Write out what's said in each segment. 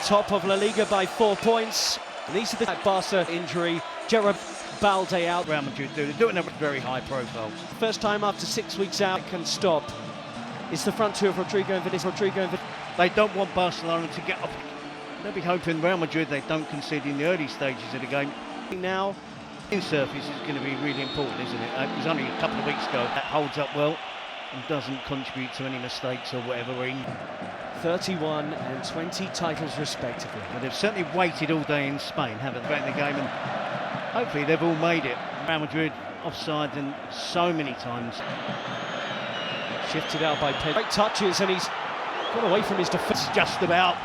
top of La Liga by 4 points. And these are the Barca injury. Gerard Balde out. Real Madrid do. They're doing it very high profile. First time after 6 weeks out can stop. It's the front two of Rodrigo and Vinicius. They don't want Barcelona to get up. They'll be hoping Real Madrid they don't concede in the early stages of the game. Now, in surface is going to be really important, isn't it? It was only a couple of weeks ago. That holds up well and doesn't contribute to any mistakes or whatever. 31 and 20 titles respectively. But they've certainly waited all day in Spain, haven't they, in the game, and hopefully they've all made it. Real Madrid offside and so many times. Shifted out by Pedro. Great touches and he's got away from his defence. Just about.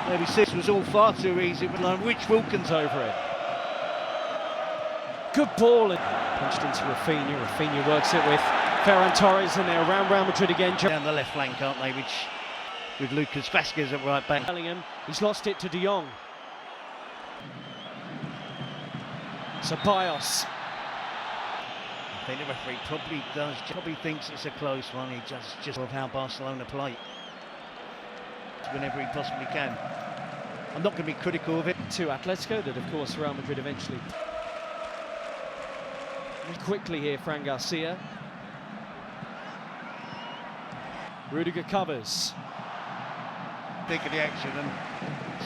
Maybe this was all far too easy, but Rich Wilkins over it. Good ball and punched into Rafinha. Rafinha works it with Ferran Torres and they're around Real Madrid again. Down the left flank, aren't they? Which with Lucas Vázquez at right back. Bellingham, he's lost it to De Jong. Ceballos. I think the referee probably thinks it's a close one. He just of how Barcelona play whenever he possibly can. I'm not going to be critical of it. To Atletico, that of course Real Madrid eventually. Quickly here, Fran Garcia. Rudiger covers. Think of the action and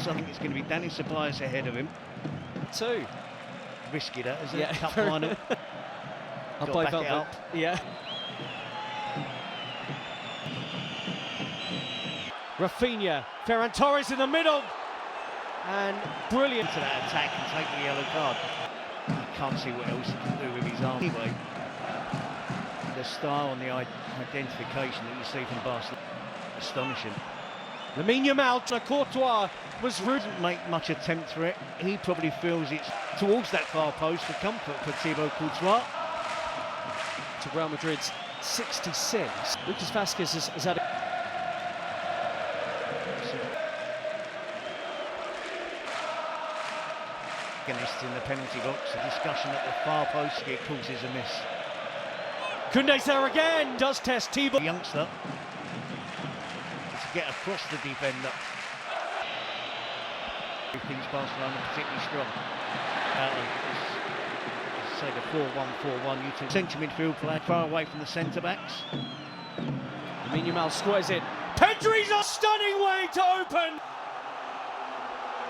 something is going to be Danny Ceballos ahead of him. Two. Risky that, isn't Yeah. it? Cup final. Up by back it Velvet. up. Yeah. Rafinha, Ferran Torres in the middle, and brilliant to that attack and take the yellow card. I can't see what else he can do with his arm. Anyway, the style and the identification that you see from Barcelona, astonishing. Lamine Yamal, Courtois was rude. Doesn't make much attempt for it. He probably feels it's towards that far post for comfort for Thibaut Courtois. To Real Madrid's 66. Lucas Vázquez has had a in the penalty box, a discussion at the far post, it causes a miss. Koundé's there again, does test Thibaut. The youngster to get across the defender. He thinks Barcelona particularly strong. Say the 4-1-4-1, you take central midfield play far away from the centre backs. Lamine Yamal squares it. Pedri's a stunning way to open.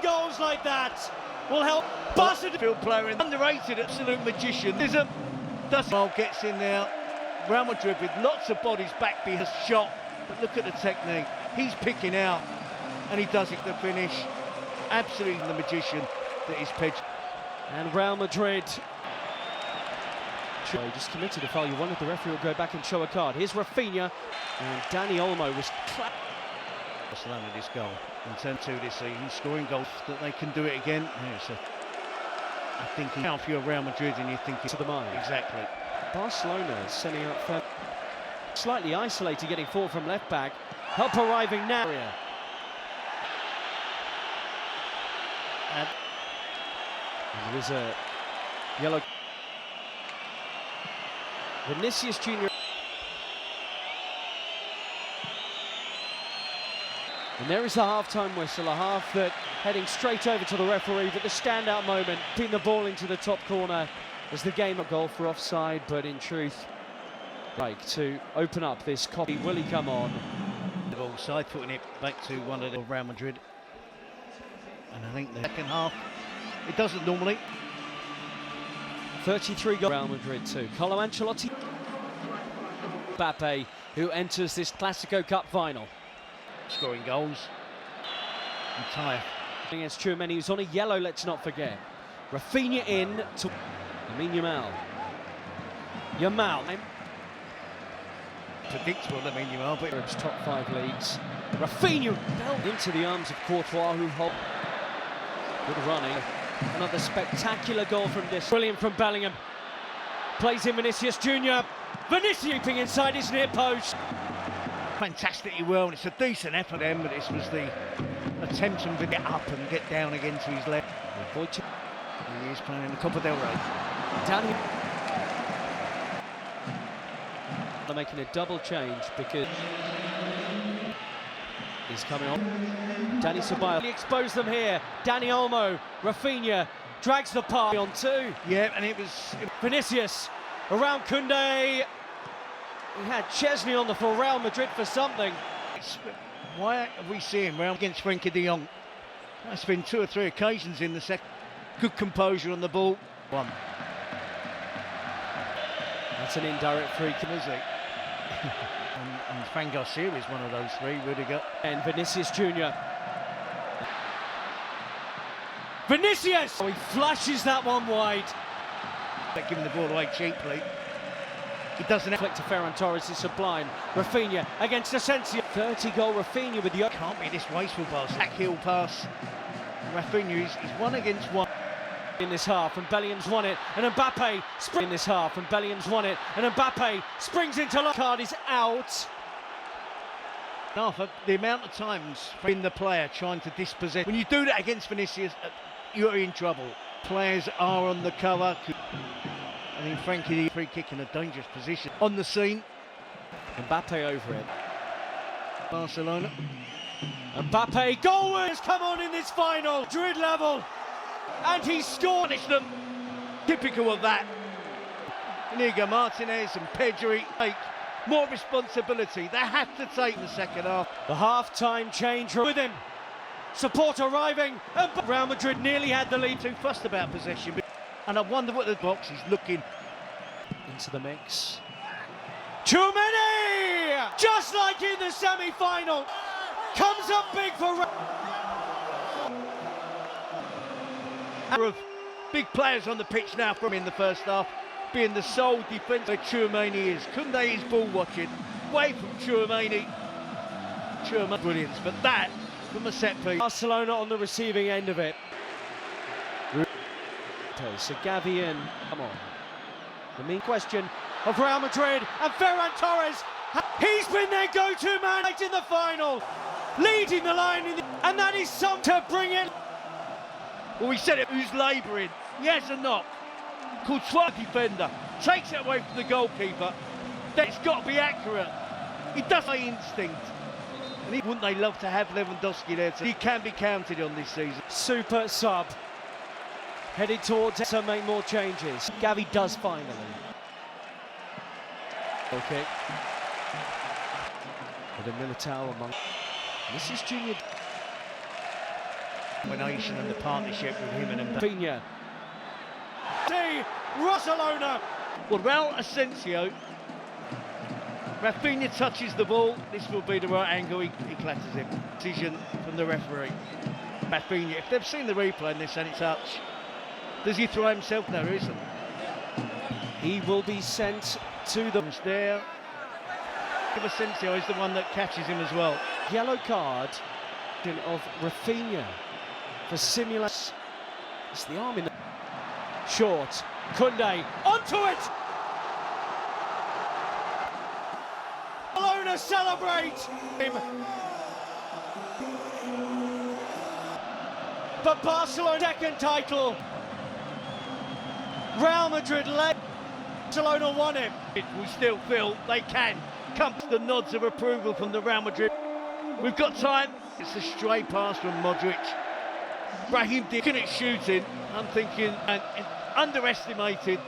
Goals like that will help Barca. Field player underrated, absolute magician. Gets in there. Real Madrid with lots of bodies back behind his shot, but look at the technique. He's picking out, and he does it to finish. Absolutely the magician that is Pedro. And Real Madrid. He just committed a foul. You wanted the referee will go back and show a card. Here's Rafinha, and Dani Olmo was Barcelona this goal in turn 2 this season, scoring goals that they can do it again. I think now if you're Real Madrid and you're thinking to the mind. Exactly. Barcelona is sending out slightly isolated, getting forward from left back. Help arriving now. And there is a yellow. Vinicius Jr. And there is the half-time whistle, a half that heading straight over to the referee, but the standout moment, putting the ball into the top corner as the game a goal for offside, but in truth, like to open up this copy, will he come on? The ball side, putting it back to one of the Real Madrid. And I think the second half, it doesn't normally. 33 goals. Real Madrid 2. Carlo Ancelotti. Mbappe, who enters this Clasico Cup final. Scoring goals. Entire. Against Tchouameni, who's on a yellow, let's not forget. Rafinha in to Lamine Yamal. Yamal. Predictable, Lamine Yamal, but Europe's top 5 leagues. Rafinha into the arms of Courtois, who hold. Good running. Another spectacular goal from this. Brilliant from Bellingham. Plays in Vinicius Jr. Vinicius keeping inside his near post. Fantastically well, and it's a decent effort then, but this was the attempt to get up and get down again to his left. And he is playing in the Copa Del Rey. Danny. They're making a double change because He's coming on. Dani Ceballos. He exposed them here. Dani Olmo. Rafinha drags the pass on two. Yeah, and it was Vinicius around Koundé. He had Chesney on the for Real Madrid for something. Why are we seeing round against Frenkie de Jong? That's been 2 or 3 occasions in the second. Good composure on the ball. One. That's an indirect free kick, Is it? and Fran Garcia is one of those 3, Rudiger. And Vinicius Jr. Vinicius! Oh, he flashes that one wide. They're giving the ball away cheaply. He doesn't Flick to Ferran Torres is sublime. Rafinha against Asensio. 30-goal Rafinha with the... Can't be this wasteful pass. Backheel pass. Rafinha is 1 against 1. In this half, and Bellingham's won it, and Mbappe springs in this half, and Bellingham's won it, and Mbappe springs into the card is out. Now, for the amount of times in the player trying to dispossess, when you do that against Vinicius, you're in trouble. Players are on the cover. I mean, Frenkie, free kick in a dangerous position on the scene. Mbappe over it. Barcelona. Mbappe, goal has come on in this final. Madrid level. And he scored. It's them. Typical of that. Inigo Martinez and Pedri take more responsibility. They have to take in the second half. The half-time change with him. Support arriving. And Real Madrid nearly had the lead. Too fussed about possession. And I wonder what the box is looking. Into the mix. Tchouaméni! Just like in the semi-final. Comes up big for... Of big players on the pitch now from in the first half, being the sole defence where Tchouaméni is. Koundé is ball watching, away from Tchouaméni. Brilliance, but that from a set piece. Barcelona on the receiving end of it. So Gavi in. Come on. The main question of Real Madrid and Ferran Torres. He's been their go-to man in the final, leading the line and that is something to bring it. Well, we said it, who's labouring. He has a knock. Courtois, defender, takes it away from the goalkeeper. That's got to be accurate. He does have instinct. And wouldn't they love to have Lewandowski there? He can be counted on this season. Super sub. Headed towards it to make more changes. Gavi does finally. Okay. With a Militao among... This is Junior. Combination and the partnership with him and Rafinha. Barcelona. Well, Raul Asensio. Rafinha touches the ball. This will be the right angle. He clatters him. Decision from the referee. Rafinha. If they've seen the replay in this and it's touch, does he throw himself? No, there isn't. He will be sent to the... There. Asensio is the one that catches him as well. Yellow card of Rafinha. For simulation, it's the arm in the short. Koundé onto it. Barcelona celebrate him, but Barcelona second title. Real Madrid led. Barcelona won it. We still feel they can come to the nods of approval from the Real Madrid. We've got time. It's a stray pass from Modric. Brahim looking at shooting, I'm thinking, and underestimated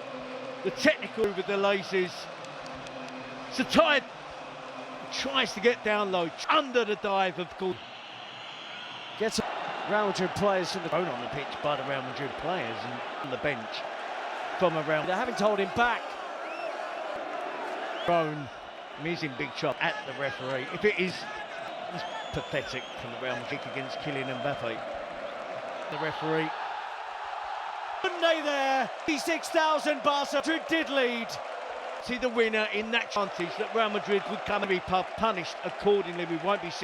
the technical with the laces. Satire tries to get down low, under the dive of course. Gets Real Madrid players from the thrown on the pitch by the Real Madrid players and on the bench from around. They're having to hold him back. Thrown, he's in big trouble at the referee. If it is, it's pathetic from the Real Madrid against Kylian Mbappe. The referee. Monday there, 6,000 Barca did lead. See the winner in that advantage that Real Madrid would come and be punished accordingly. We won't be seeing